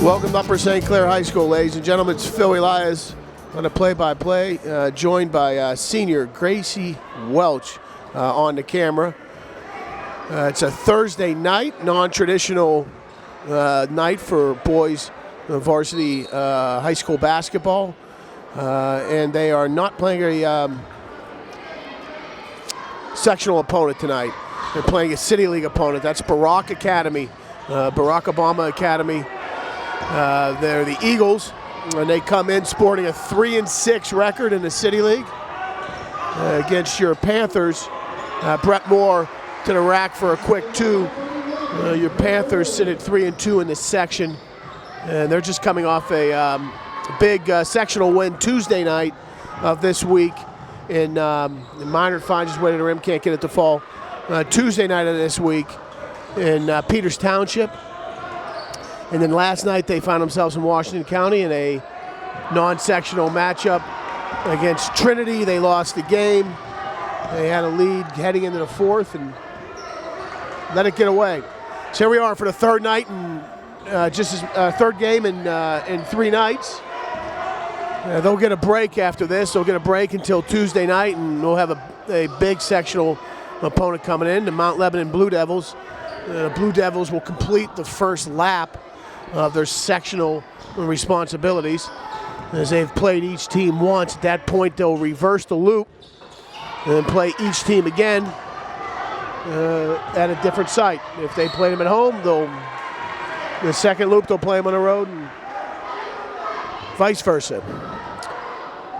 Welcome to Upper St. Clair High School, ladies and gentlemen. It's Phil Elias on a play-by-play, joined by senior Gracie Welch on the camera. It's a Thursday night, non-traditional night for boys varsity high school basketball, and they are not playing a sectional opponent tonight. They're playing a City League opponent. That's Barack Academy, Barack Obama Academy. They're the Eagles, and they come in sporting a 3-6 record in the City League against your Panthers. Brett Moore to the rack for a quick two. Your Panthers sit at 3-2 in this section, and they're just coming off a big sectional win Tuesday night of this week in Minor finds his way to the rim, can't get it to fall. Tuesday night of this week in Peters Township. And then last night they found themselves in Washington County in a non-sectional matchup against Trinity. They lost the game. They had a lead heading into the fourth and let it get away. So here we are for the third night and third game in 3 nights. They'll get a break after this. They'll get a break until Tuesday night, and we'll have a big sectional opponent coming in, the Mount Lebanon Blue Devils. The Blue Devils will complete the first lap of their sectional responsibilities. As they've played each team once, at that point they'll reverse the loop and then play each team again at a different site. If they play them at home, the second loop they'll play them on the road, and vice versa.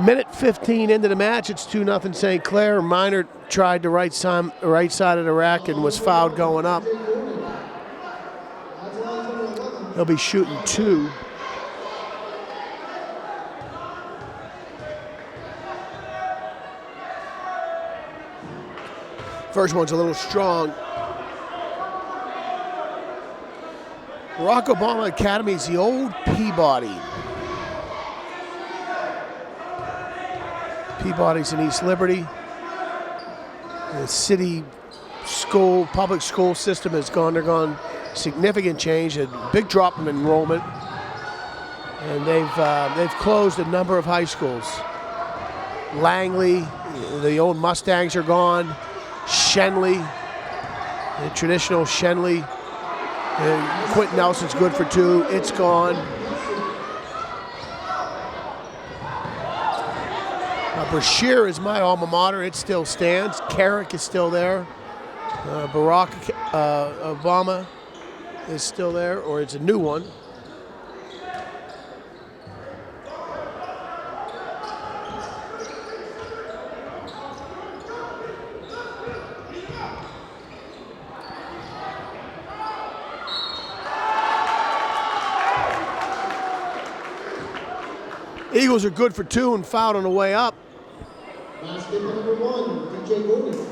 Minute 15 into the match, it's 2-0 St. Clair. Minor tried the right side of the rack and was fouled going up. They'll be shooting 2. First one's a little strong. Barack Obama Academy is the old Peabody. Peabody's in East Liberty. The city school, public school system has undergone significant change, a big drop in enrollment, and they've closed a number of high schools. Langley, the old Mustangs are gone. Shenley, the traditional Shenley. Quentin Nelson's good for 2. It's gone. Brashear is my alma mater. It still stands. Carrick is still there. Barack Obama is still there, or it's a new one. Eagles are good for 2 and fouled on the way up. Basket number 1, DJ Morning.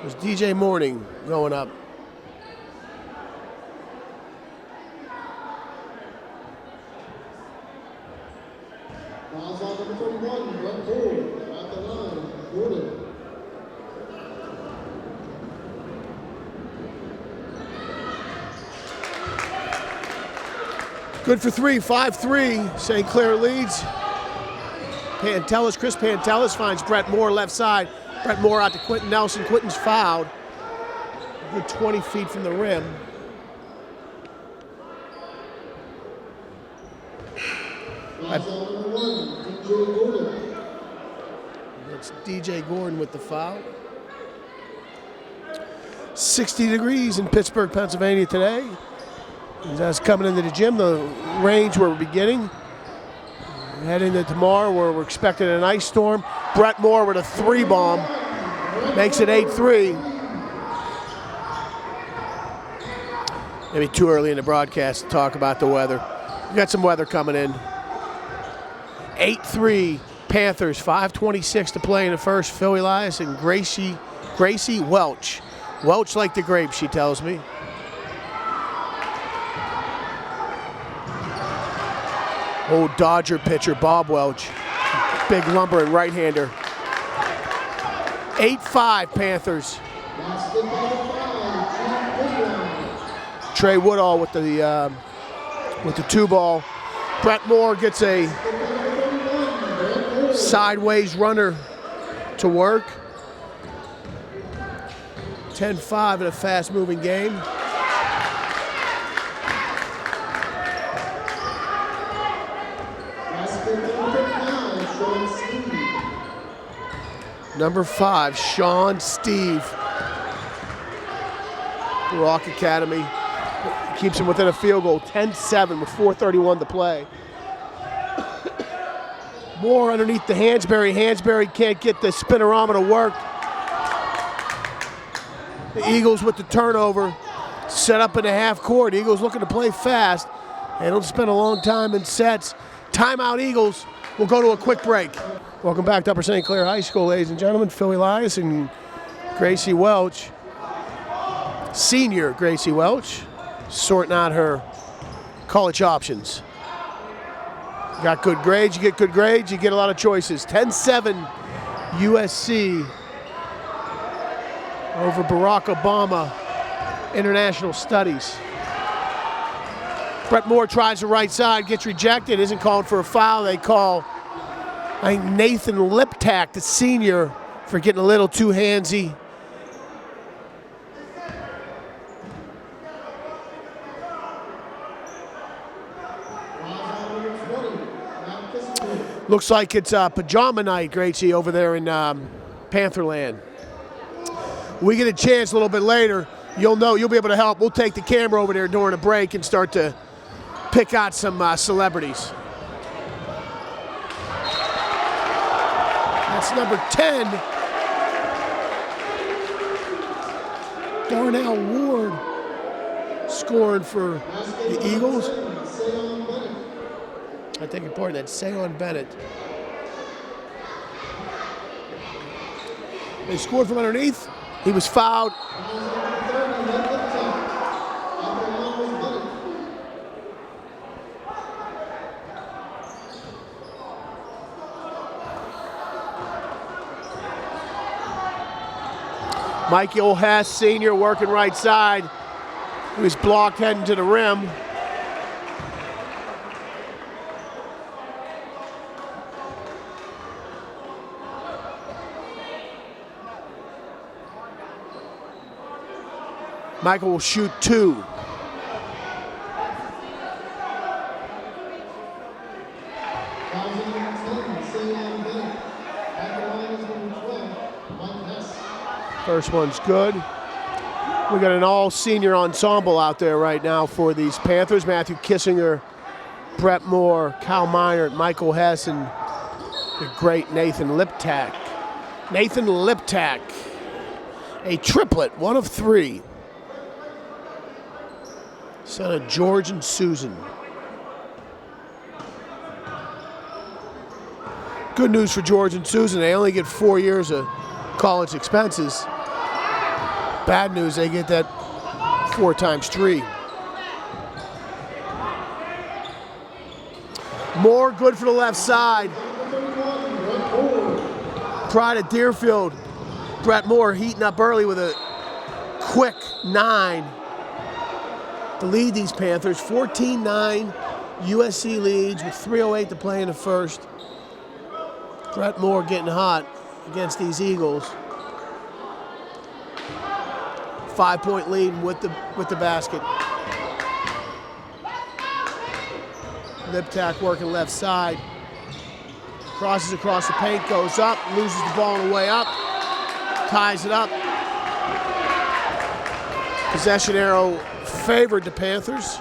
There's DJ Morning going up. Fouls on number 31, Brett Moore. At the line, Gordon. Good for 3, 5-3. St. Clair leads. Chris Pantelis finds Brett Moore left side. Brett Moore out to Quentin Nelson. Quentin's fouled. Good 20 feet from the rim. Fouls on number 1, DJ Gordon. It's DJ Gordon with the foul. 60 degrees in Pittsburgh, Pennsylvania today. As coming into the gym, the range where we're beginning. Heading into tomorrow where we're expecting an ice storm. Brett Moore with a 3 bomb. Makes it 8-3. Maybe too early in the broadcast to talk about the weather. We got some weather coming in. 8-3 Panthers, 5:26 to play in the first. Phil Elias and Gracie Welch. Welch like the grape, she tells me. Old Dodger pitcher, Bob Welch. Big lumbering right-hander. 8-5 Panthers. Trey Woodall with the with the 2-ball. Brett Moore gets a sideways runner to work. 10-5 in a fast-moving game. Number 5, Sean Steve. Barak Academy keeps him within a field goal, 10-7 with 4:31 to play. Moore underneath the Hansberry. Hansberry can't get the spinorama to work. The Eagles with the turnover, set up in the half court. Eagles looking to play fast. They don't spend a long time in sets. Timeout Eagles. We'll go to a quick break. Welcome back to Upper St. Clair High School, ladies and gentlemen. Phil Elias and Gracie Welch. Senior Gracie Welch, sorting out her college options. Got good grades, you get good grades, you get a lot of choices. 10-7 USC over Barack Obama International Studies. Brett Moore tries the right side, gets rejected, isn't called for a foul. They call, I think, Nathan Liptak, the senior, for getting a little too handsy. Looks like it's pajama night, Gracie, over there in Pantherland. We get a chance a little bit later, you'll know, you'll be able to help. We'll take the camera over there during a break and start to pick out some celebrities. That's number 10. Darnell Ward scoring for the Eagles. I take your point, that's Sayon Bennett. They scored from underneath. He was fouled. Michael Hess, senior, working right side. He was blocked heading to the rim. Michael will shoot 2. First one's good. We got an all-senior ensemble out there right now for these Panthers. Matthew Kissinger, Brett Moore, Kyle Minert, Michael Hess, and the great Nathan Liptak. Nathan Liptak, a triplet, one of 3. Son of George and Susan. Good news for George and Susan, they only get 4 years of college expenses. Bad news, they get that 4 times 3. More good for the left side. Pride of Deerfield. Brett Moore heating up early with a quick 9 to lead these Panthers. 14-9, USC leads with 3:08 to play in the first. Brett Moore getting hot against these Eagles. 5-point lead with the basket. Liptak working left side. Crosses across the paint, goes up, loses the ball on the way up, ties it up. Possession arrow favored the Panthers.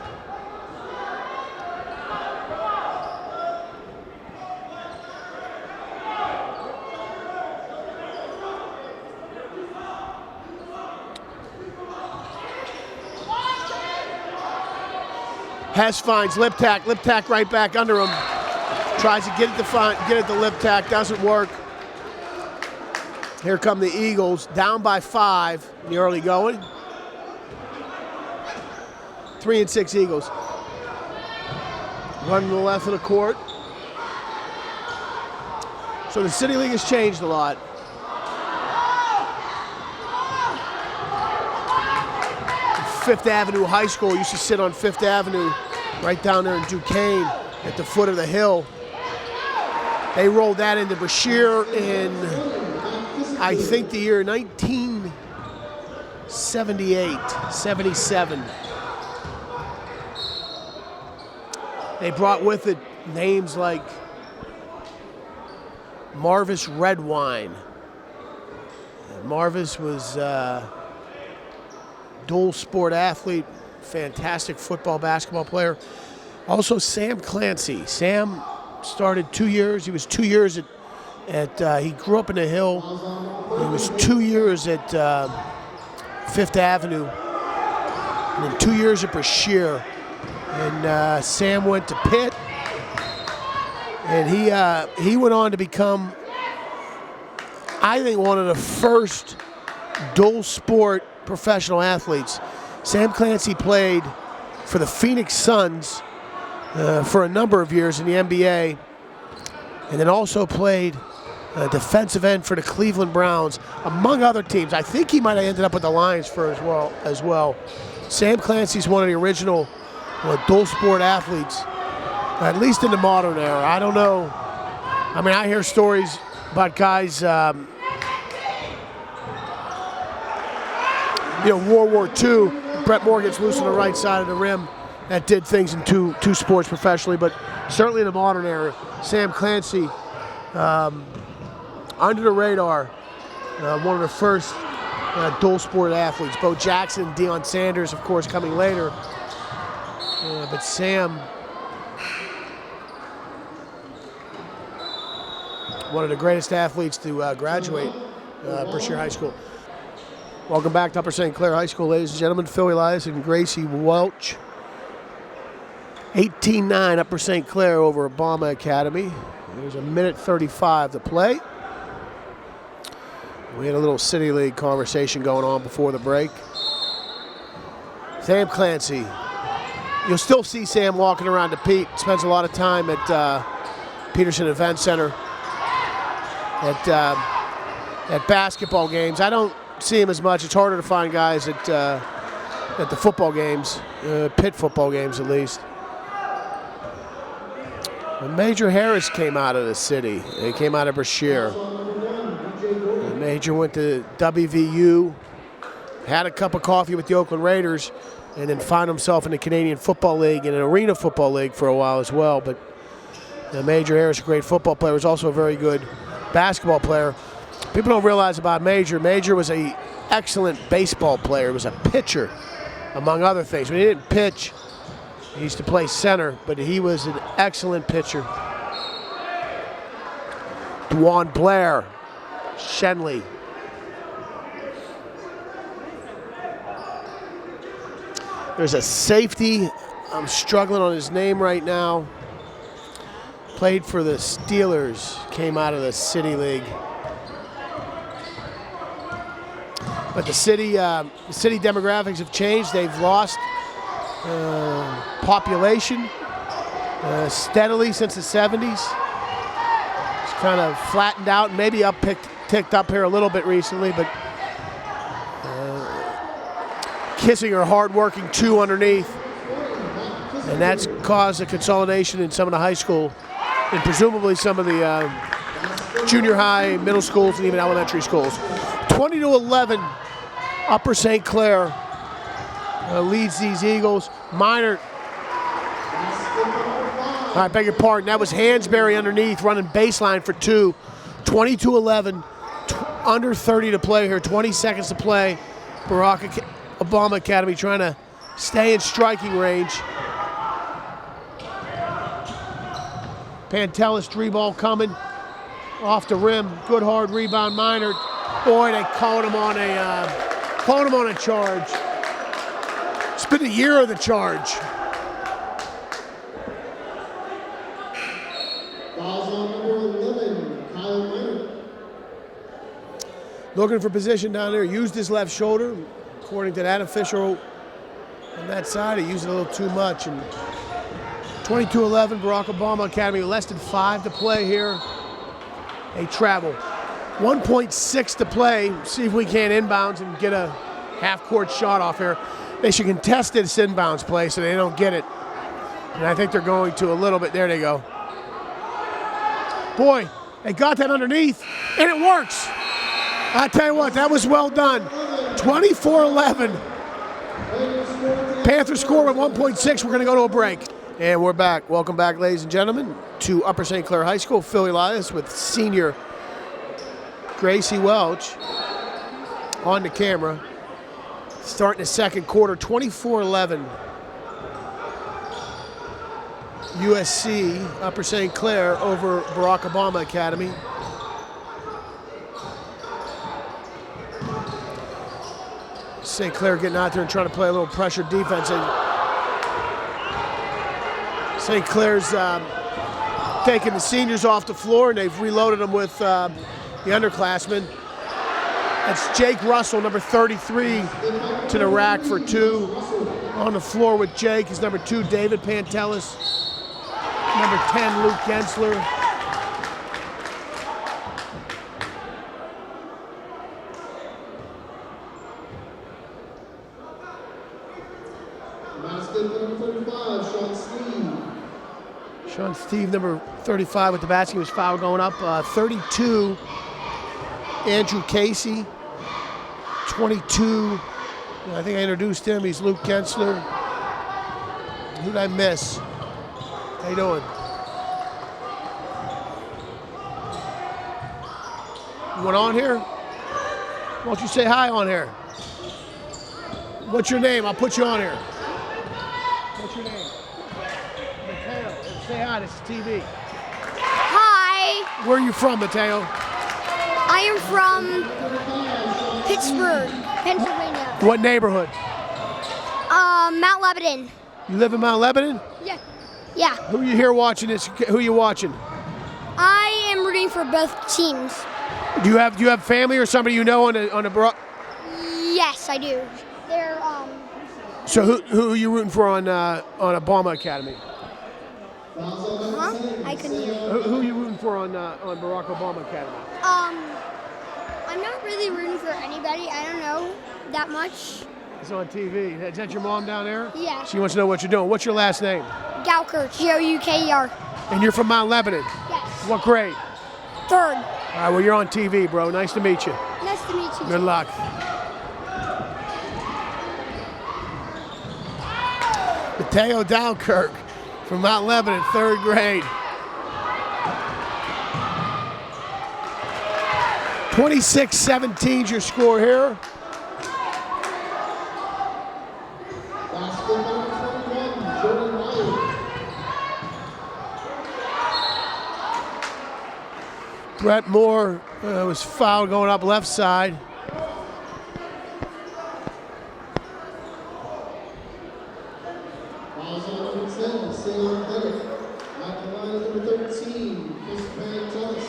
Hess finds Liptak. Liptak right back under him. Tries to get it to Liptak. Doesn't work. Here come the Eagles, down by 5 in the early going. 3-6 Eagles. Running to the left of the court. So the City League has changed a lot. Fifth Avenue High School used to sit on Fifth Avenue right down there in Duquesne at the foot of the hill. They rolled that into Brashear in, I think, the year 1978, 77. They brought with it names like Marvis Redwine. Marvis was a dual sport athlete, fantastic football, basketball player. Also Sam Clancy. Sam started 2 years. He was 2 years he grew up in the Hill. He was 2 years at Fifth Avenue, and then 2 years at Brashear. And Sam went to Pitt, and he went on to become, I think, one of the first dual sport professional athletes. Sam Clancy played for the Phoenix Suns for a number of years in the NBA, and then also played defensive end for the Cleveland Browns, among other teams. I think he might have ended up with the Lions as well. Sam Clancy's one of the original dual sport athletes, at least in the modern era. I don't know. I mean, I hear stories about guys, World War II, Brett Moore gets loose on the right side of the rim, that did things in two sports professionally, but certainly in the modern era, Sam Clancy, under the radar, one of the first dual sport athletes. Bo Jackson, Deion Sanders, of course, coming later. But Sam, one of the greatest athletes to graduate Brashear High School. Welcome back to Upper St. Clair High School, ladies and gentlemen. Phil Elias and Gracie Welch. 18-9 Upper St. Clair over Obama Academy. There's a minute 35 to play. We had a little City League conversation going on before the break. Sam Clancy. You'll still see Sam walking around to Pete. Spends a lot of time at Peterson Event Center at basketball games. I don't see him as much. It's harder to find guys at the football games, Pitt football games at least. Major Harris came out of the city. He came out of Brashear. Major went to WVU, had a cup of coffee with the Oakland Raiders, and then found himself in the Canadian Football League and an Arena Football League for a while as well. But Major Harris, a great football player, was also a very good basketball player. People don't realize about Major. Major was an excellent baseball player. He was a pitcher, among other things. When he didn't pitch, he used to play center, but he was an excellent pitcher. Dwan Blair, Shenley. There's a safety. I'm struggling on his name right now. Played for the Steelers, came out of the City League. But the city demographics have changed. They've lost population steadily since the 70s. It's kind of flattened out, maybe ticked up here a little bit recently, but Kissinger, hard-working two underneath, and that's caused a consolidation in some of the high school and presumably some of the junior high, middle schools, and even elementary schools. 20-11, Upper St. Clair leads these Eagles. Minor, I beg your pardon, that was Hansberry underneath running baseline for two. 22-11, under 30 to play here, 20 seconds to play. Obama Academy trying to stay in striking range. Pantelis three ball coming off the rim. Good hard rebound, Minor. Boy, they caught him on a charge. It's been the year of the charge. Fouls on number 11, Kyle Minor. Looking for position down there. Used his left shoulder. According to that official on that side, he used it a little too much. And 22-11, Barack Obama Academy, less than 5 to play here. They travel. 1.6 to play. See if we can't inbounds and get a half-court shot off here. They should contest this inbounds play so they don't get it. And I think they're going to a little bit. There they go. Boy, they got that underneath, and it works. I tell you what, that was well done. 24-11. Panthers score with 1.6. We're going to go to a break. And we're back. Welcome back, ladies and gentlemen, to Upper St. Clair High School. Phil Elias with senior Gracie Welch on the camera. Starting the second quarter, 24-11. USC, Upper St. Clair over Barack Obama Academy. St. Clair getting out there and trying to play a little pressure defense. And St. Clair's taking the seniors off the floor, and they've reloaded them with the underclassmen. That's Jake Russell, number 33, to the rack for 2. On the floor with Jake is number 2, David Pantelis. Number 10, Luke Gensler. Basket number 35, Sean Steve. Sean Steve, number 35 with the basket. He was foul going up. 32, Andrew Casey. 22, I think I introduced him. He's Luke Gensler. Who did I miss? How you doing? You want on here? Why don't you say hi on here? What's your name? I'll put you on here. What's your name? Mateo. Say hi, this is TV. Hi, Where are you from, Mateo? I am from Pittsburgh, Pennsylvania. What neighborhood? Mount Lebanon. You live in Mount Lebanon? Yeah. Who you here watching this? Who you watching? I am rooting for both teams. Do you have family or somebody you know on a Yes, I do. They're So who are you rooting for on Obama Academy? huh? I couldn't hear. Who are you rooting for on Barack Obama Academy? I'm not really rooting for anybody. I don't know that much. It's on TV. Is that your mom down there? Yeah. She wants to know what you're doing. What's your last name? Gouker, Gouker. And you're from Mount Lebanon. Yes. What grade? Third. All right, well, you're on TV, bro. Nice to meet you. Nice to meet you. Good luck. Mateo Dalkirk from Mount Lebanon, 3rd grade. 26-17 is your score here. Basket number 21, Jordan Ryan. Brett Moore was fouled going up left side. Fouls on number 10, Salem Bennett. At the line is number 13, Chris Pantelis.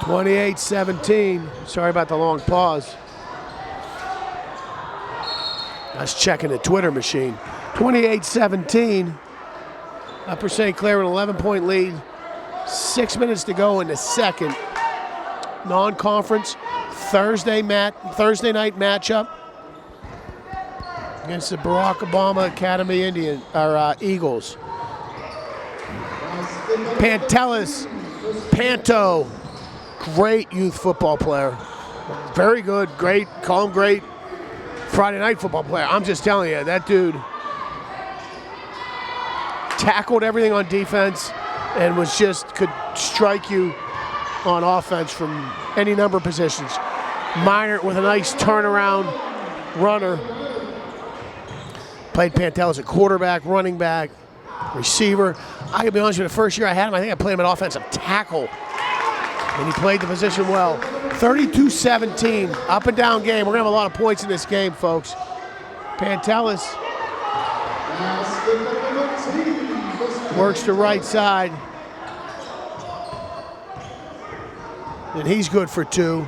(28-17). Sorry about the long pause. I was checking the Twitter machine. 28-17. Upper St. Clair with an 11-point lead. 6 minutes to go in the second. Non-conference Thursday night matchup against the Barack Obama Academy Eagles. Pantelis, Panto, great youth football player. Very good, great, call him great Friday night football player. I'm just telling you, that dude tackled everything on defense and could strike you on offense from any number of positions. Minor with a nice turnaround runner. Played Pantelis at quarterback, running back, receiver. I can be honest with you, the first year I had him, I think I played him at offensive tackle. And he played the position well. 32-17, up and down game. We're gonna have a lot of points in this game, folks. Pantelis works the right side. And he's good for 2.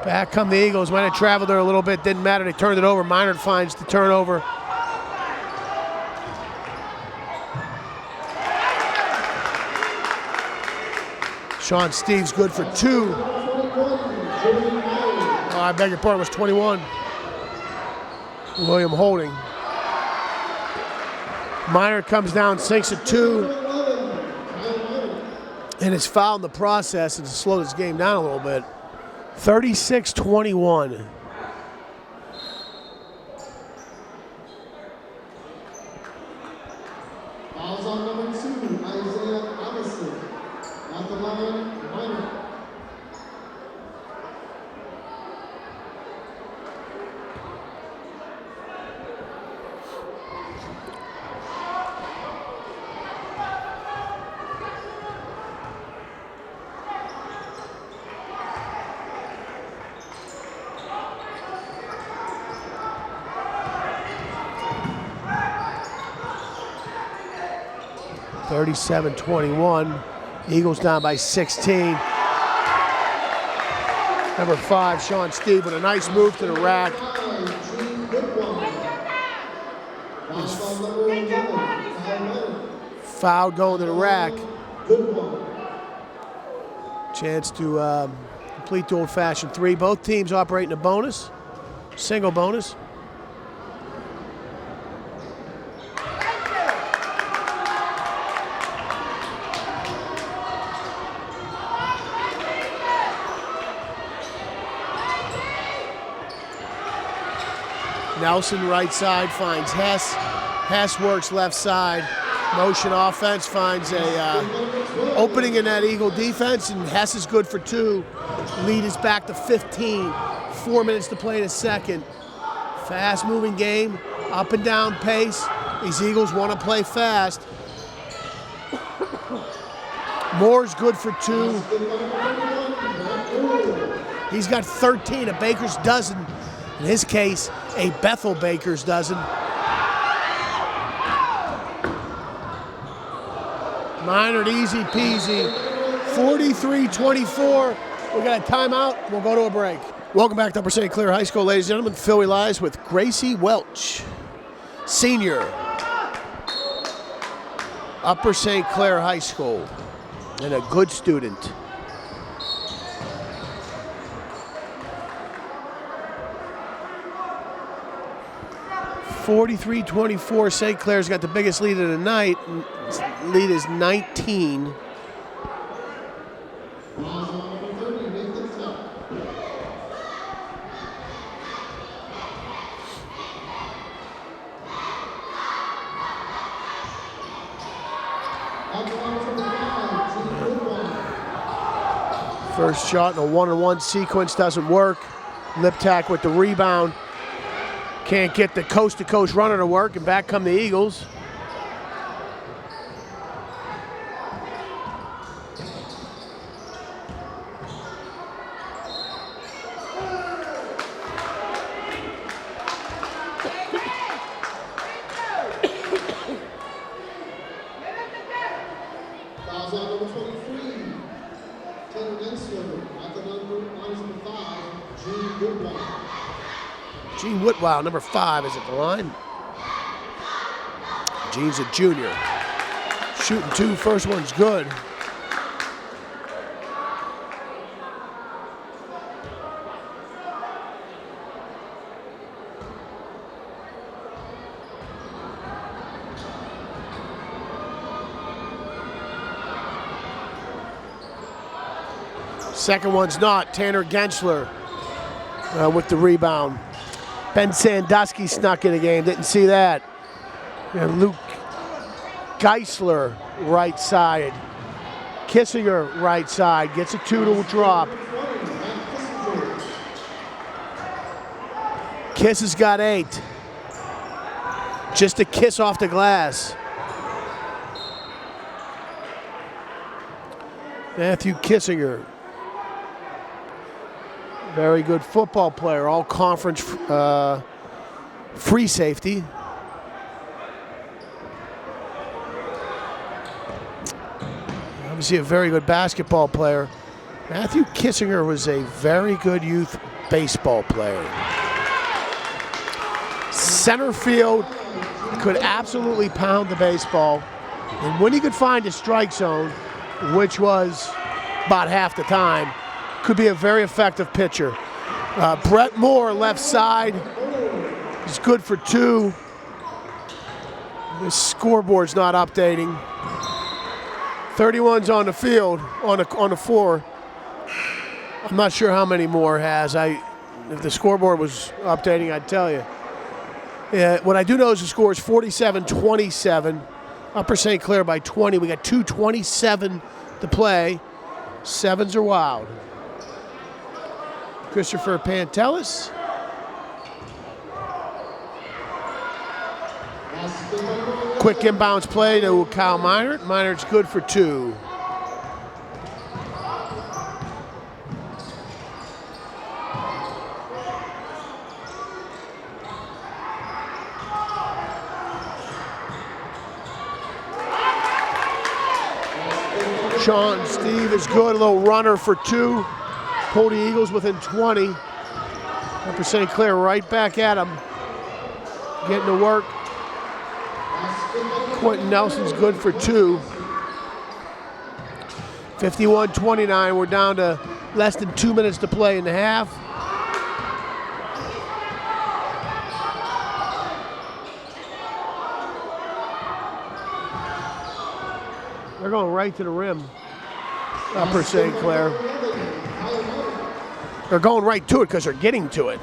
Back come the Eagles. Might have traveled there a little bit. Didn't matter. They turned it over. Minard finds the turnover. Sean Steve's good for 2. Oh, I beg your pardon. It was 21. William Holding. Minard comes down, sinks a 2. And is fouled in the process and slowed his game down a little bit. 36-21. Fouls on number 2, Isaiah Allison. At the line, Minor. (37-21). Eagles down by 16. Number 5, Sean Steve, with a nice move to the rack. Foul going to the rack. Chance to complete the old-fashioned 3. Both teams operating a bonus, single bonus. Nelson right side finds Hess. Hess works left side. Motion offense finds a opening in that Eagle defense, and Hess is good for 2. Lead is back to 15. 4 minutes to play in the second. Fast moving game, up and down pace. These Eagles want to play fast. Moore's good for 2. He's got 13, a baker's dozen. In his case, a Bethel baker's dozen. Minard, easy peasy. 43-24. We got a timeout. We'll go to a break. Welcome back to Upper St. Clair High School, ladies and gentlemen. Philly Lives with Gracie Welch, senior. Upper St. Clair High School, and a good student. (43-24). St. Clair's got the biggest lead of the night. Lead is 19. First shot in a one-on-one sequence doesn't work. Liptak with the rebound. Can't get the coast-to-coast runner to work, and back come the Eagles. Fouls on number 23, Tanner Gensler. At the number 5, Gene Goodwin. Gene Whitwell, number 5, is at the line. Gene's a junior. Shooting 2, first one's good. Second one's not. Tanner Gensler with the rebound. Ben Sandusky snuck in the game, didn't see that. And Luke Geisler, right side. Kissinger, right side, gets a 2 to drop. Kiss has got 8. Just a kiss off the glass. Matthew Kissinger. Very good football player, all conference free safety. Obviously a very good basketball player. Matthew Kissinger was a very good youth baseball player. Center field, could absolutely pound the baseball. And when he could find a strike zone, which was about half the time, could be a very effective pitcher. Brett Moore, left side, is good for 2. The scoreboard's not updating. 31's on the field, on the floor. I'm not sure how many Moore has. If the scoreboard was updating, I'd tell you. What I do know is the score is 47-27. Upper St. Clair by 20. We got 2:27 to play. 7s are wild. Christopher Pantelis. Quick inbounds play to Kyle Meinert. Meinert's good for 2. Sean Steve is good, a little runner for 2. Pulled the Eagles within 20. Upper St. Clair right back at him. Getting to work. Quentin Nelson's good for 2. 51-29, we're down to less than 2 minutes to play in the half. They're going right to the rim. Upper St. Clair. They're going right to it because they're getting to it.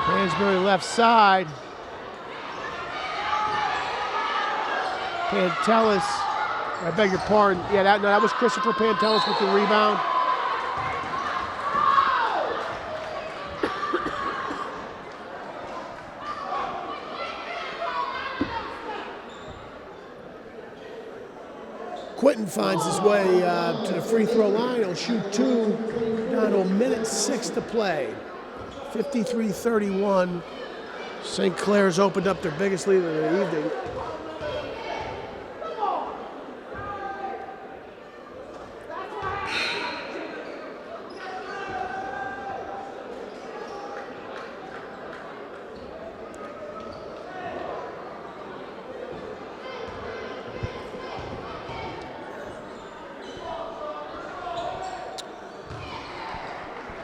Hansberry left side. Pantelis. I beg your pardon. Yeah, that was Christopher Pantelis with the rebound. Quentin finds his way to the free throw line. He'll shoot 2, down to 1:06 to play. 53-31. St. Clair's opened up their biggest lead of the evening.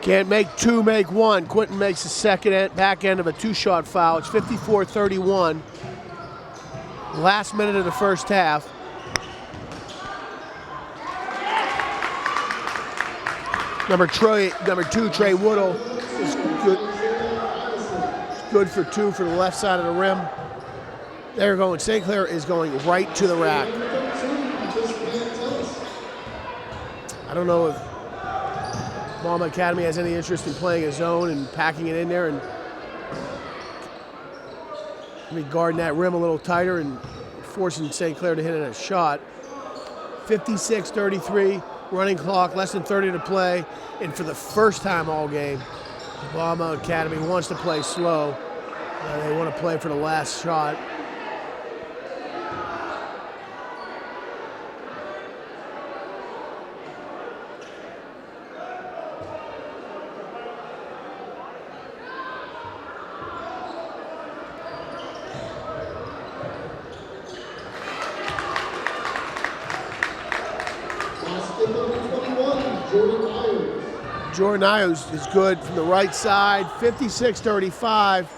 Can't make 2, make 1. Quentin makes the second back end of a 2-shot foul. It's 54-31. Last minute of the first half. Number 2, Trey Woodall, is good for 2 for the left side of the rim. They're going. St. Clair is going right to the rack. I don't know if Balma Academy has any interest in playing a zone and packing it in there and guarding that rim a little tighter and forcing St. Clair to hit a shot. 56-33, running clock, less than 30 to play. And for the first time all game, Balma Academy wants to play slow. They want to play for the last shot. Jordan Ios is good from the right side. 56-35.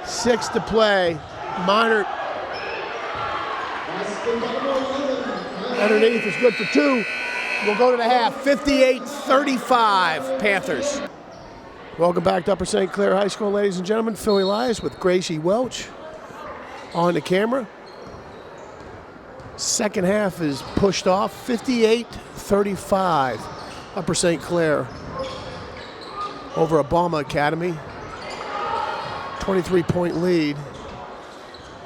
6 to play. Meinert underneath is good for 2. We'll go to the half. 58-35 Panthers. Welcome back to Upper St. Clair High School, ladies and gentlemen. Phil Elias with Gracie Welch on the camera. Second half is pushed off. 58-35. Upper St. Clair over at Balma Academy. 23-point lead.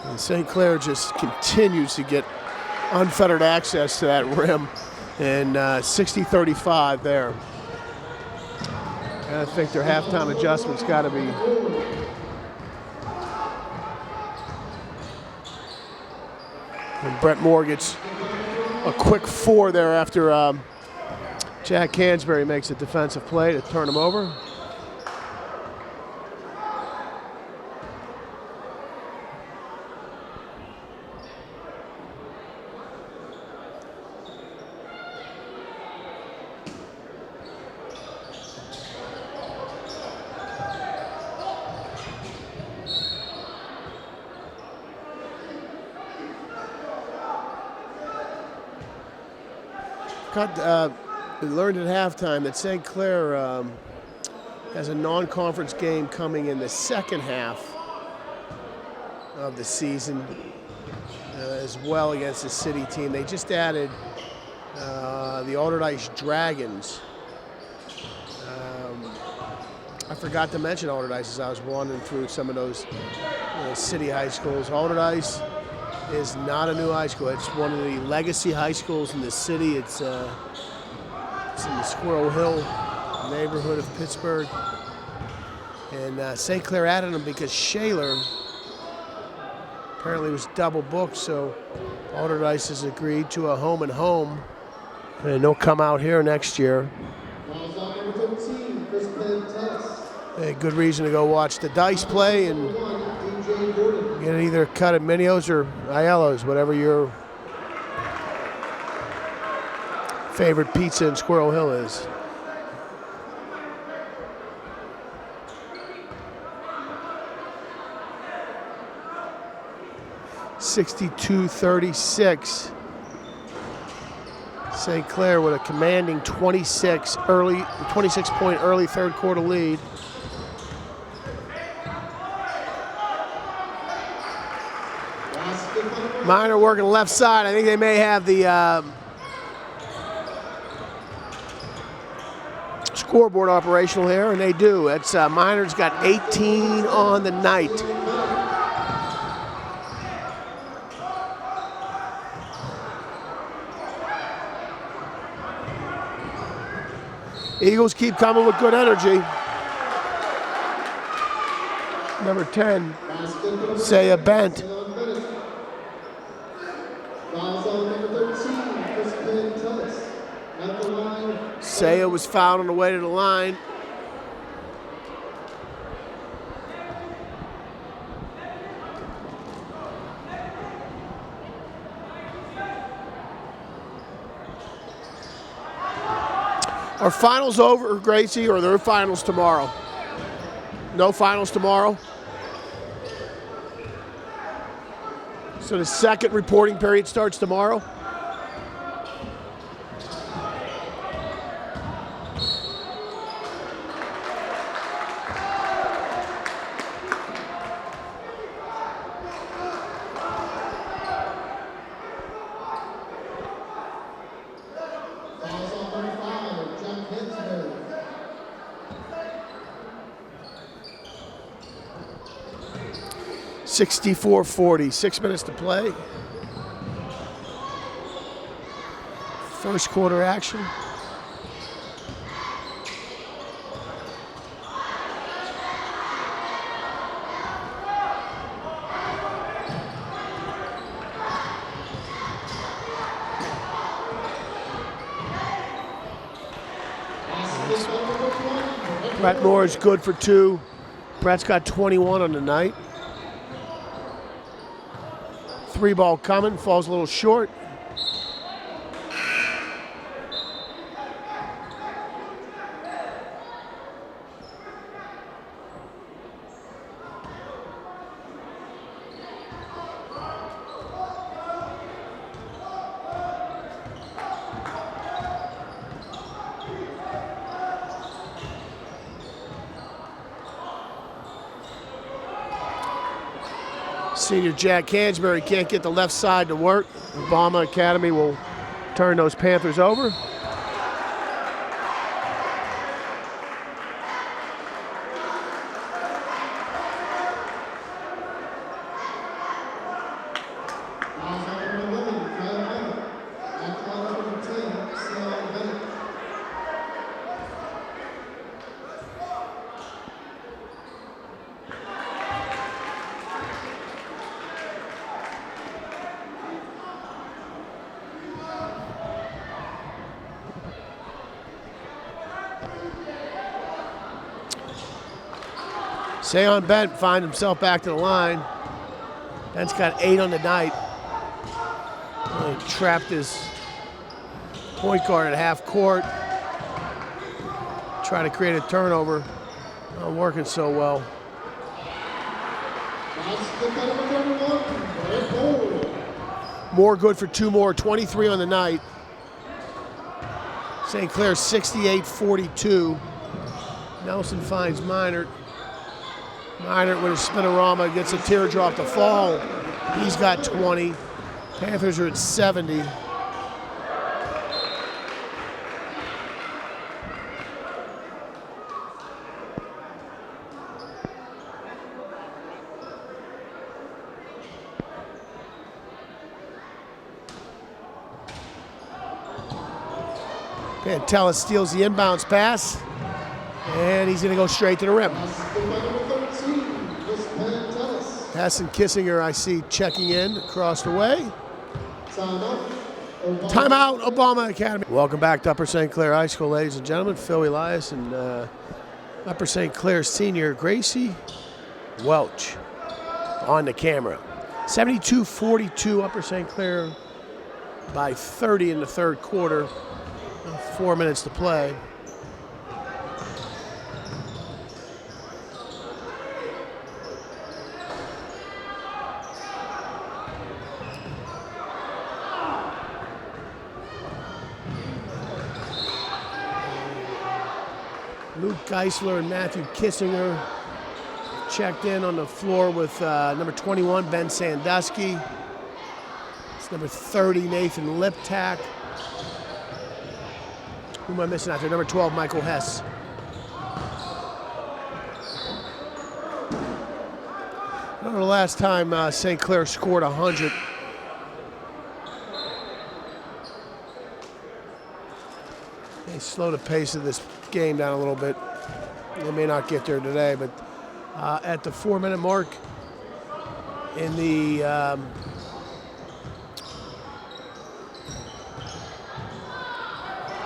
And St. Clair just continues to get unfettered access to that rim. And 60-35 there. And I think their halftime adjustment's got to be and Brett Moore gets a quick 4 there after Jack Hansberry makes a defensive play to turn him over. We learned at halftime that St. Clair has a non-conference game coming in the second half of the season as well against the city team. They just added the Allderdice Dragons. I forgot to mention Allderdice as I was wandering through some of those city high schools. Allderdice is not a new high school. It's one of the legacy high schools in the city. It's in the Squirrel Hill neighborhood of Pittsburgh. And St. Clair added them because Shaler apparently was double booked, so Allderdice has agreed to a home and home, and they'll come out here next year. A good reason to go watch the Dice play and get either cut at Minio's or Aiello's, whatever your favorite pizza in Squirrel Hill is. (62-36). St. Clair with a commanding 26-point early third quarter lead. Minor working left side. I think they may have the scoreboard operational here, and they do. It's Minor's got 18 on the night. Eagles keep coming with good energy. Number 10, Saya Bent. Saya was fouled on the way to the line. Are finals over, Gracie, or are there finals tomorrow? No finals tomorrow? So the second reporting period starts tomorrow? (64-40). 6 minutes to play. First quarter action. Brett Moore is good for 2. Brett's got 21 on the night. 3 ball coming, falls a little short. Senior Jack Hansberry can't get the left side to work. Obama Academy will turn those Panthers over. Sayon Bent finds himself back to the line. Bent's got 8 on the night. He trapped his point guard at half court. Trying to create a turnover. Not working so well. More good for 2 more. 23 on the night. St. Clair 68-42. Nelson finds Minert. Minert with a spinorama gets a teardrop to fall. He's got 20. Panthers are at 70. Pantelis steals the inbounds pass, and he's going to go straight to the rim. Hassan Kissinger, I see, checking in across the way. Timeout, Obama Academy. Welcome back to Upper St. Clair High School, ladies and gentlemen. Phil Elias and Upper St. Clair senior Gracie Welch on the camera. 72-42, Upper St. Clair by 30 in the third quarter. 4 minutes to play. Luke Geisler and Matthew Kissinger checked in on the floor with number 21, Ben Sandusky. It's number 30, Nathan Liptak. Who am I missing out there? Number 12, Michael Hess. I don't know the last time St. Clair scored 100. They slow the pace of this game down a little bit. They may not get there today, but at the 4 minute mark in the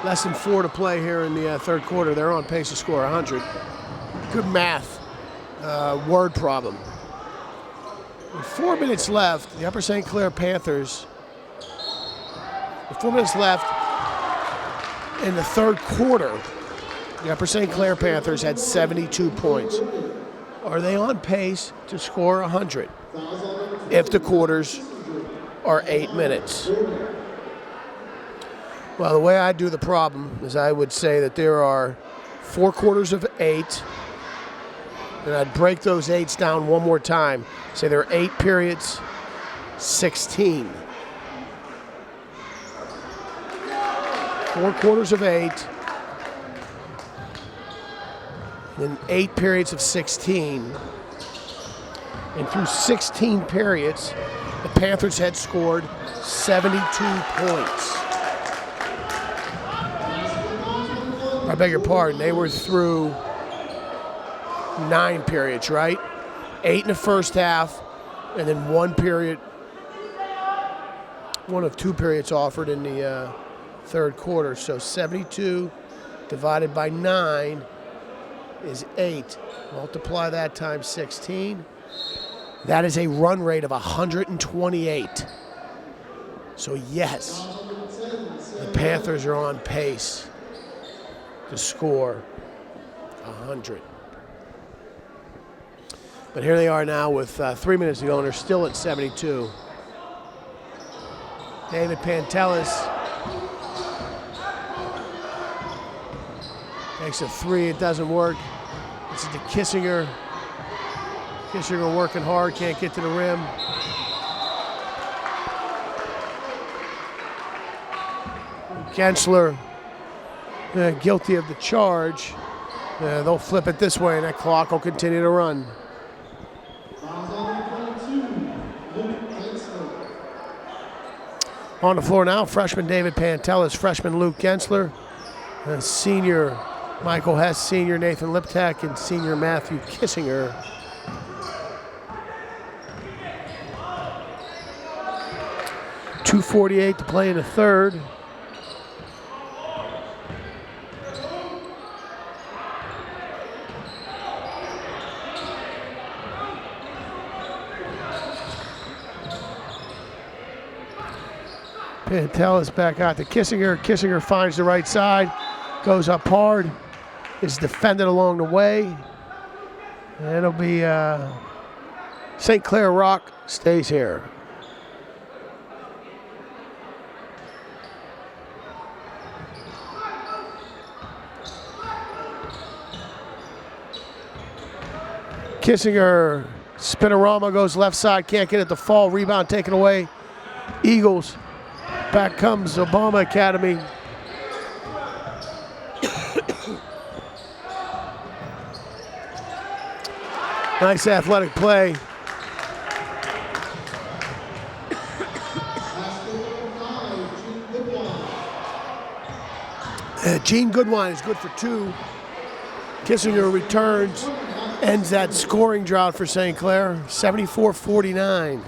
less than 4 to play here in the third quarter, they're on pace to score 100. Good math, word problem. With 4 minutes left, the Upper St. Clair Panthers, with 4 minutes left in the third quarter, the Upper St. Clair Panthers had 72 points. Are they on pace to score 100 if the quarters are 8 minutes? Well, the way I do the problem is I would say that there are 4 quarters of 8, and I'd break those 8s down one more time. Say there are 8 periods, 16. 4 quarters of 8, then 8 periods of 16. And through 16 periods, the Panthers had scored 72 points. I beg your pardon, they were through 9 periods, right? 8 in the first half, and then 1 period, 1 of 2 periods offered in the third quarter. So 72 divided by 9 is 8. Multiply that times 16. That is a run rate of 128. So yes, the Panthers are on pace to score 100. But here they are now with 3 minutes to go, and they're still at 72. David Pantelis takes a 3, it doesn't work. It's to Kissinger. Kissinger working hard, can't get to the rim. Gensler guilty of the charge. They'll flip it this way, and that clock will continue to run. On the floor now, freshman David Pantelis, freshman Luke Gensler, senior Michael Hess, senior Nathan Liptak, and senior Matthew Kissinger. .248 to play in the third. Pantelis back out to Kissinger. Kissinger finds the right side, goes up hard, is defended along the way. And it'll be St. Clair Rock stays here. Kissinger, spinorama goes left side, can't get it to fall, rebound taken away. Eagles, back comes Obama Academy. Nice athletic play. Gene Goodwine is good for 2. Kissinger returns, ends that scoring drought for St. Clair, 74-49.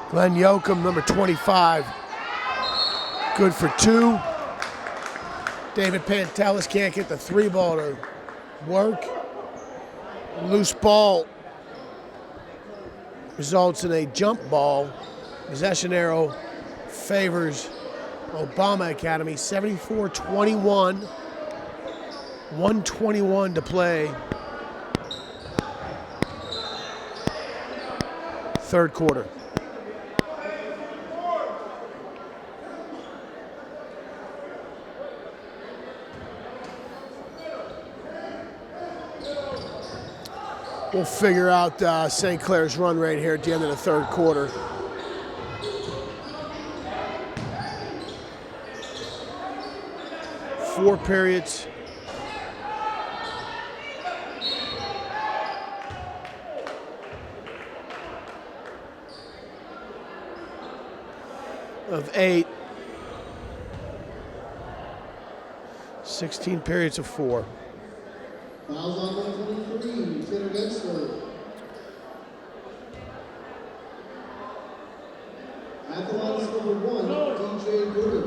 Glenn Yoakum, number 25, good for 2. David Pantelis can't get the 3 ball to work. Loose ball results in a jump ball. Possession arrow favors Obama Academy, 74-21. 1:21 to play. Third quarter. We'll figure out St. Clair's run rate here at the end of the third quarter. Four periods. Of 8. 16 periods of 4. Fouls on number 23, Tanner Densler. At the line is number 1, DJ Bruder.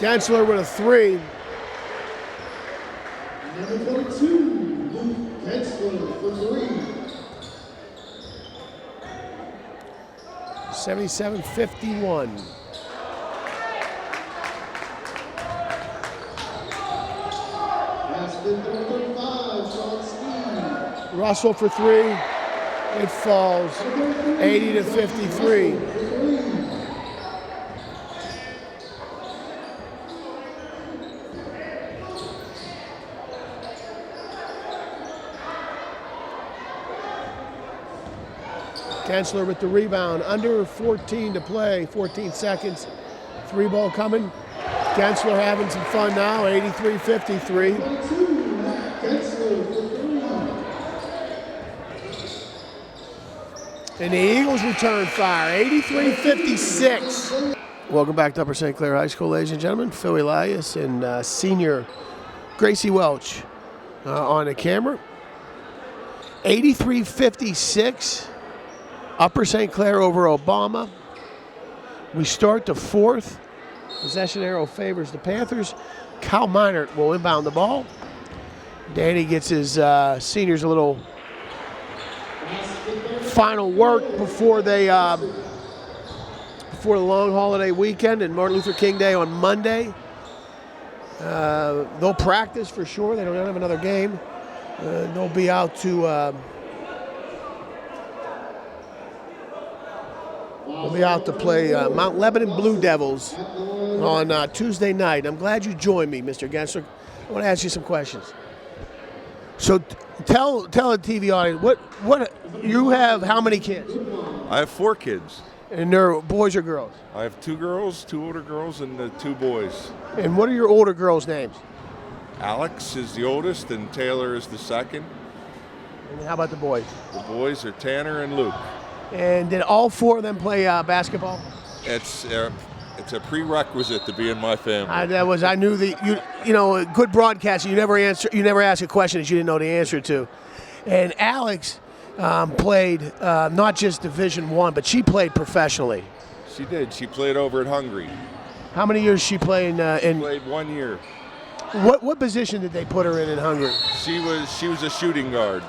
Gensler with a 3. Number 22, Luke Gensler for 3. 77-51. Basket number 35, Sean Steve. Russell for 3. It falls 80-53. Gensler with the rebound, under 14 to play, 14 seconds. 3 ball coming. Gensler having some fun now, 83-53. And the Eagles return fire, 83-56. Welcome back to Upper St. Clair High School, ladies and gentlemen. Phil Elias and senior Gracie Welch on the camera. 83-56. Upper St. Clair over Obama. We start the fourth. Possession arrow favors the Panthers. Cal Minert will inbound the ball. Danny gets his seniors a little final work before they before the long holiday weekend and Martin Luther King Day on Monday. They'll practice for sure. They don't have another game. They'll be out to play Mount Lebanon Blue Devils on Tuesday night. I'm glad you joined me, Mr. Gensler. I want to ask you some questions. So tell the TV audience, what you have, how many kids? I have 4 kids. And they're boys or girls? I have 2 girls, 2 older girls, and 2 boys. And what are your older girls' names? Alex is the oldest, and Taylor is the second. And how about the boys? The boys are Tanner and Luke. And did all 4 of them play basketball? It's a prerequisite to be in my family. I knew that you know, a good broadcaster, you never ask a question that you didn't know the answer to. And Alex played not just Division I, but she played professionally. She did. She played over at Hungary. How many years she played in? Played 1 year. What position did they put her in Hungary? She was a shooting guard.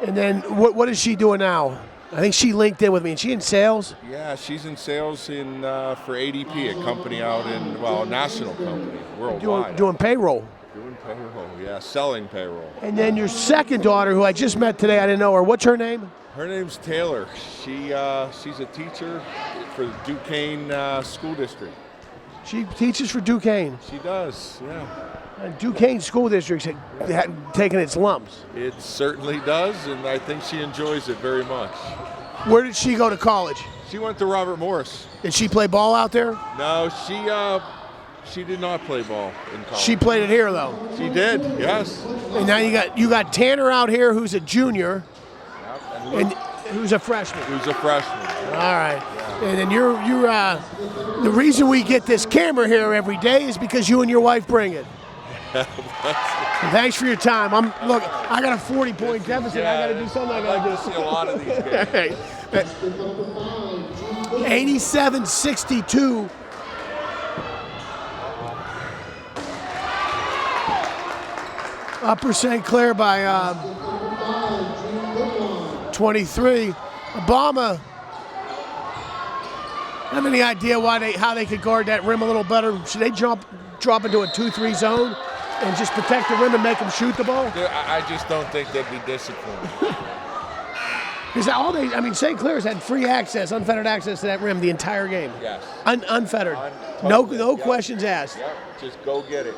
And then what is she doing now? I think she linked in with me. Is she in sales? Yeah, she's in sales for ADP, a company out in, a national company, worldwide. Doing payroll. Doing payroll, yeah, selling payroll. And then your second daughter, who I just met today, I didn't know her. What's her name? Her name's Taylor. She's a teacher for the Duquesne School District. She teaches for Duquesne. She does, yeah. And Duquesne School District's taken its lumps. It certainly does, and I think she enjoys it very much. Where did she go to college? She went to Robert Morris. Did she play ball out there? No, she did not play ball in college. She played it here, though. She did, yes. And now you got Tanner out here, who's a junior, Yep. and who's a freshman. Who's a freshman. All right. And then you're the reason we get this camera here every day is because you and your wife bring it. Thanks for your time. I got a 40-point deficit. Yeah, I got to do something. I got to do. see a lot of these games. 87-62. Upper St. Clair by 23. Obama. Have any idea how they could guard that rim a little better? Should they drop into a 2-3 zone and just protect the rim and make them shoot the ball? I just don't think they'd be disciplined. Because St. Clair's had free access, unfettered access to that rim the entire game. Yes. Unfettered. Totally. No Yep. questions asked. Yep. Just go get it.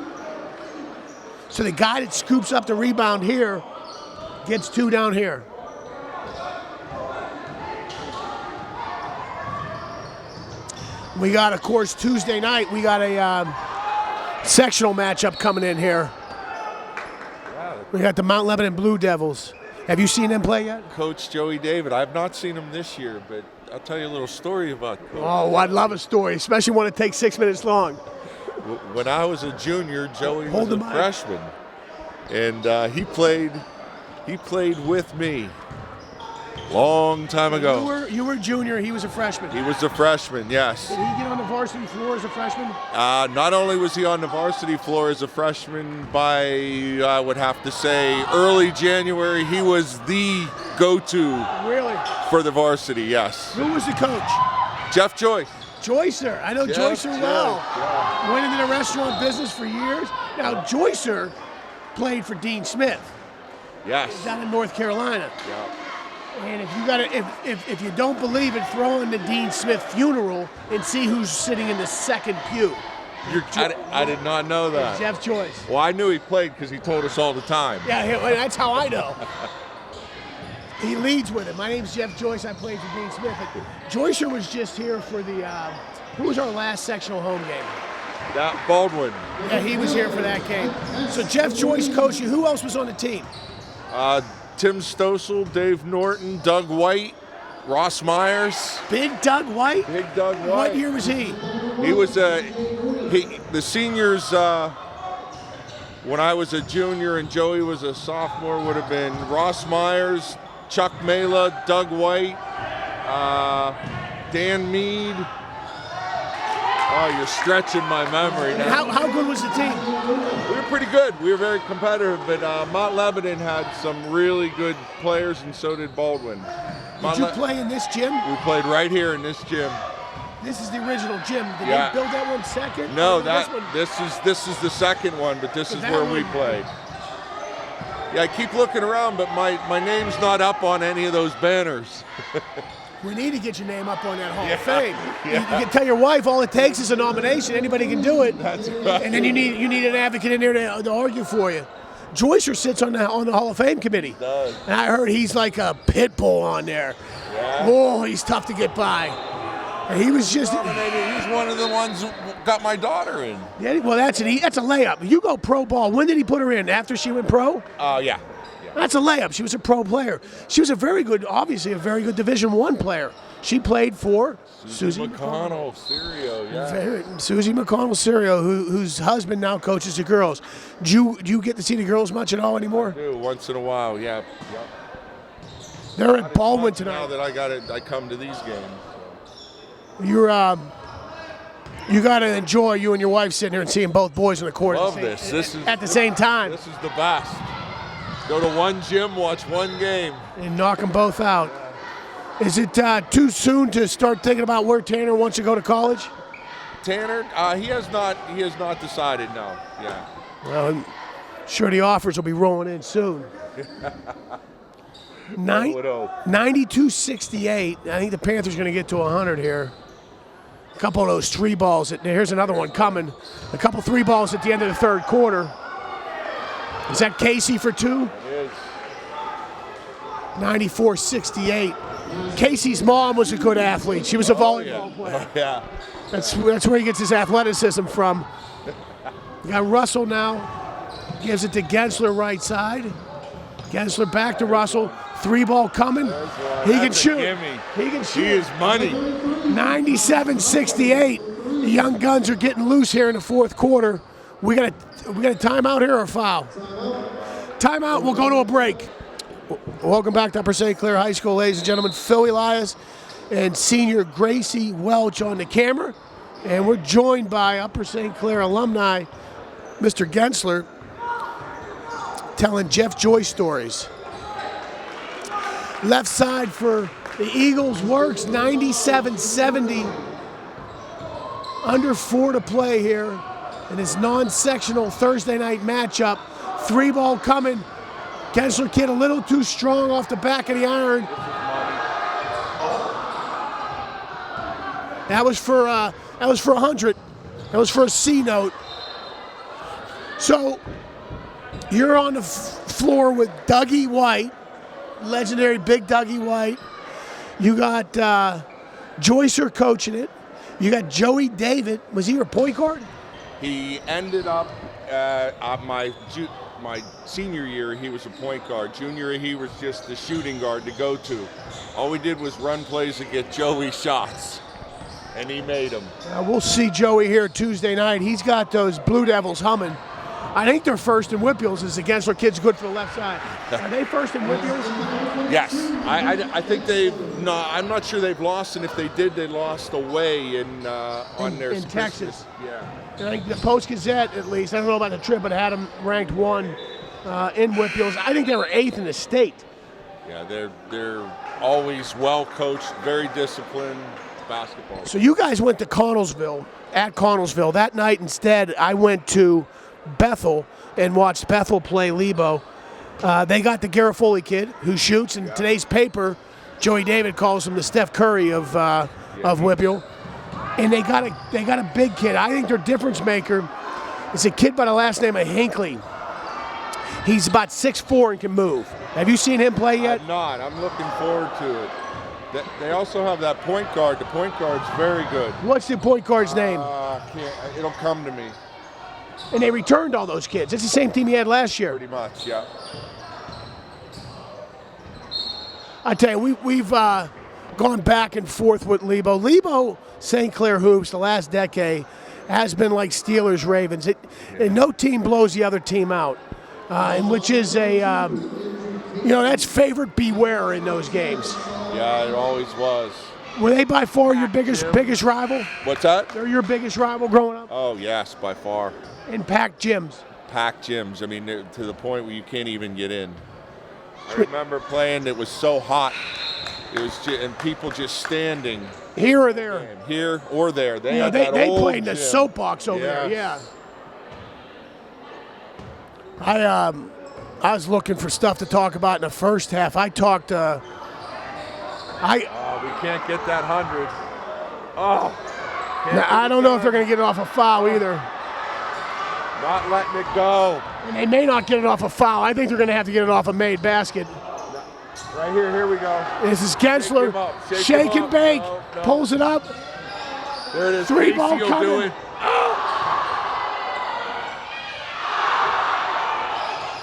So the guy that scoops up the rebound here gets 2 down here. We got, of course, Tuesday night, we got a sectional matchup coming in here. We got the Mount Lebanon Blue Devils. Have you seen them play yet? Coach Joey David. I've not seen him this year, but I'll tell you a little story about Coach. Oh, I'd love a story, especially when it takes 6 minutes long. When I was a junior, Joey Hold was a the mic. freshman, and he played with me long time ago. You were a junior, he was a freshman. He was a freshman, yes. Did he get on the varsity floor as a freshman? Not only was he on the varsity floor as a freshman, by, I would have to say, early January, he was the go-to Really? for the varsity, yes. Who was the coach? Jeff Joyce. Joycer. I know Jeff Joycer well. Joyce, yeah. Went into the restaurant business for years. Now, Joycer played for Dean Smith Yes. down in North Carolina. Yeah. And if you don't believe it, throw in the Dean Smith funeral and see who's sitting in the second pew. I did not know that. Jeff Joyce. Well, I knew he played because he told us all the time. Yeah, that's how I know. He leads with it. My name's Jeff Joyce. I played for Dean Smith. But Joycer was just here for the, who was our last sectional home game? That Baldwin. Yeah, he was here for that game. So Jeff Joyce coached you. Who else was on the team? Tim Stossel, Dave Norton, Doug White, Ross Myers. Big Doug White? Big Doug White. What year was he? He was the seniors. When I was a junior and Joey was a sophomore, would have been Ross Myers, Chuck Mela, Doug White, Dan Mead. Oh, you're stretching my memory now. How good was the team? We were pretty good. We were very competitive, but Mount Lebanon had some really good players, and so did Baldwin. Did you play in this gym? We played right here in this gym. This is the original gym. Did Yeah. they build that one second? No, Or this is the second one, but this is that where one- we played. Yeah, I keep looking around, but my name's not up on any of those banners. We need to get your name up on that Hall Yeah, of Fame. yeah. You can tell your wife all it takes is a nomination. Anybody can do it. That's right. And then you need an advocate in there to argue for you. Joycer sits on the Hall of Fame committee. He does. And I heard he's like a pit bull on there. Yeah. Oh, he's tough to get by. And he was just. He's one of the ones who got my daughter in. Yeah, well, that's a layup. You go pro ball. When did he put her in? After she went pro? Yeah. That's a layup. She was a pro player. She was obviously a very good Division I player. She played for Susie McConnell, Serio, yeah. Susie McConnell Serio, whose husband now coaches the girls. Do you get to see the girls much at all anymore? I do, once in a while, yeah. They're at Baldwin tonight. Now that I come to these games. So. You got to enjoy you and your wife sitting here and seeing both boys on the court Love this. This is at the same time. This is the best. Go to one gym, watch one game, and knock them both out. Is it too soon to start thinking about where Tanner wants to go to college? Tanner, he has not decided. No, yeah. Well, I'm sure the offers will be rolling in soon. 92-68. I think the Panthers are going to get to 100 here. A couple of those three balls. Here's another one coming. A couple three balls at the end of the third quarter. Is that Casey for two? It is. 94-68. Casey's mom was a good athlete. She was a volleyball player. Yeah. That's where he gets his athleticism from. You got Russell now. Gives it to Gensler right side. Gensler back to Russell. Three ball coming. He can shoot. He can shoot. He is money. 97-68. The Young Guns are getting loose here in the fourth quarter. We got a timeout here or a foul? Timeout. We'll go to a break. Welcome back to Upper St. Clair High School, ladies and gentlemen. Phil Elias and senior Gracie Welch on the camera. And we're joined by Upper St. Clair alumni, Mr. Gensler, telling Jeff Joy stories. Left side for the Eagles works, 97-70. Under 4 to play here in his non-sectional Thursday night matchup. Three ball coming. Gensler kid a little too strong off the back of the iron. That was for 100. That was for a C note. So you're on the floor with Dougie White, legendary Big Dougie White. You got Joycer coaching it. You got Joey David. Was he your point guard? He ended up my senior year, he was a point guard. Junior, he was just the shooting guard to go to. All we did was run plays and get Joey shots, and he made them. We'll see Joey here Tuesday night. He's got those Blue Devils humming. I think they're first in Whitfields. Is the Gensler kids good for the left side? Are they first in Whitfields? Yes. I think I'm not sure they've lost, and if they did, they lost away in Texas. Yeah. I think the Post-Gazette, at least, I don't know about the Trib, but had them ranked 1 in Whitfields. I think they were 8th in the state. Yeah, they're always well coached, very disciplined basketball. So you guys went to Connellsville, at Connellsville. That night instead, I went to Bethel and watched Bethel play Lebo. They got the Garofoli kid who shoots. In today's paper, Joey David calls him the Steph Curry of Whitfield. And they got a big kid. I think their difference maker is a kid by the last name of Hinckley. He's about 6'4" and can move. Have you seen him play yet? I'm not. I'm looking forward to it. They also have that point guard. The point guard's very good. What's the point guard's name? It'll come to me. And they returned all those kids. It's the same team he had last year. Pretty much, yeah. I tell you, we've gone back and forth with Lebo. Lebo, St. Clair Hoops, the last decade, has been like Steelers, Ravens. And no team blows the other team out, and which is that's favorite beware in those games. Yeah, it always was. Were they by far your biggest rival? What's that? They're your biggest rival growing up? Oh, yes, by far. In packed gyms. Packed gyms. I mean, to the point where you can't even get in. I remember playing, it was so hot. It was and people just standing. Here or there? Here or there. They played in the soapbox over there, yeah. I was looking for stuff to talk about in the first half. We can't get that 100. I don't know if they're going to get it off a foul either. Not letting it go. And they may not get it off a foul. I think they're going to have to get it off a made basket. Right here we go. This is Gensler. Shake and bake. No. Pulls it up. There it is. Three Casey ball will coming. do it.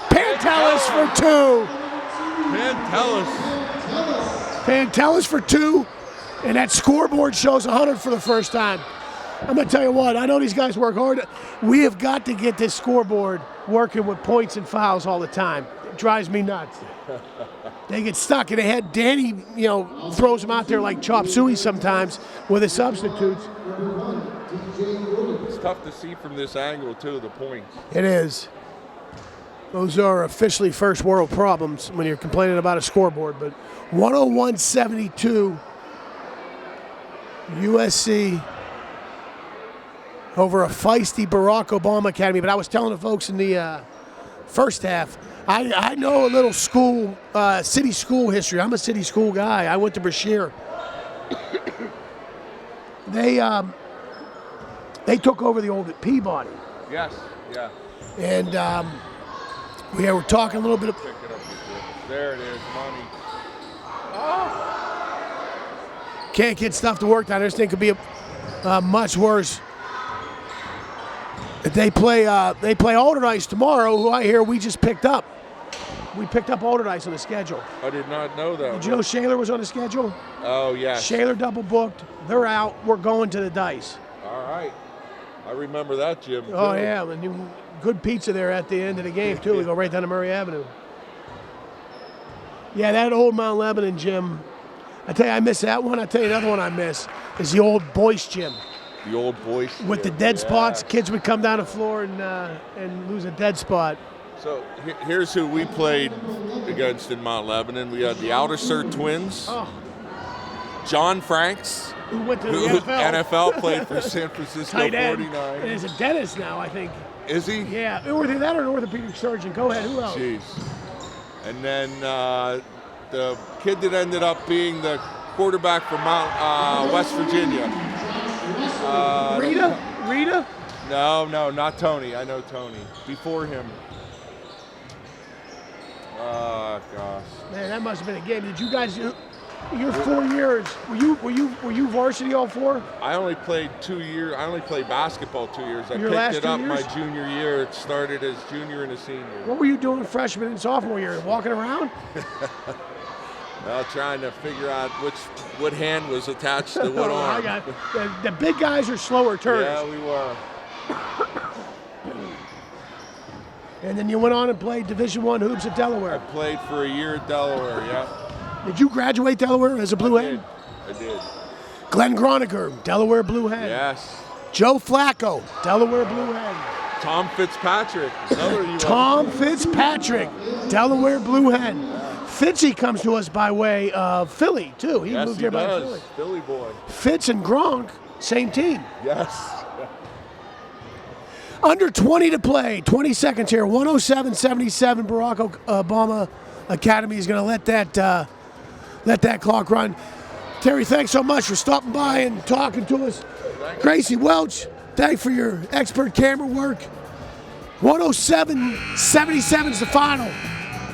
Pantelis for two. Pantelis for two. And that scoreboard shows 100 for the first time. I'm going to tell you what, I know these guys work hard. We have got to get this scoreboard working with points and fouls all the time. It drives me nuts. They get stuck, and they had Danny, throws them out there like chop suey sometimes with his substitutes. It's tough to see from this angle, too, the points. It is. Those are officially first world problems when you're complaining about a scoreboard. But 101-72, USC over a feisty Barack Obama Academy. But I was telling the folks in the first half, I know a little school, city school history. I'm a city school guy. I went to Brashear. They took over the old Peabody. Yes, yeah. And we were talking a little bit. Pick it up. There it is, money. Can't get stuff to work down there. This thing could be much worse. They play Alderdice tomorrow, who I hear we just picked up. We picked up Alderdice on the schedule. I did not know that. Did you know Shaler was on the schedule? Oh, yes. Shaler double booked. They're out. We're going to the Dice. All right. I remember that, Jim. Oh, too. yeah. And good pizza there at the end of the game, too. We go right down to Murray Avenue. Yeah, that old Mount Lebanon gym. I tell you, I miss that one. I tell you another one I miss is the old Boyce gym. The old boys. With the dead spots, kids would come down the floor and lose a dead spot. So here's who we played against in Mount Lebanon. We had the Alderser twins. Oh. John Franks, Who went to the who NFL. played for San Francisco Tight end. 49. And is a dentist now, I think. Is he? Yeah, either that or an orthopedic surgeon. Go ahead, who else? Jeez. And then the kid that ended up being the quarterback from West Virginia. Rita? No, not Tony. I know Tony. Before him. Oh gosh. Man, that must have been a game. Did you guys? Your 4 years. Were you varsity all four? I only played 2 years. I only played basketball 2 years. I Your picked last it 2 up my years? junior year. It started as junior and a senior. What were you doing freshman and sophomore year? Walking around? Well, trying to figure out what hand was attached to what Oh, arm. I got the big guys are slower turners. Yeah, we were. And then you went on and played Division I hoops at I Delaware. played for a year at Delaware. Yeah. Did you graduate Delaware as a Blue Hen? I did. Glenn Groniger, Delaware Blue Hen. Yes. Joe Flacco, Delaware Blue Hen. Tom Fitzpatrick. Another USC. Tom Fitzpatrick, Delaware Blue Hen. Fitzy comes to us by way of Philly, too. He Yes, moved he here by does. Philly. Philly boy. Fitz and Gronk, same team. Yes. Under 20 to play, 20 seconds here. 107-77. Barack Obama Academy is going to let that clock run. Terry, thanks so much for stopping by and talking to us. Gracie Welch, thanks for your expert camera work. 107-77 is the final.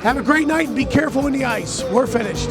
Have a great night and be careful in the ice. We're finished.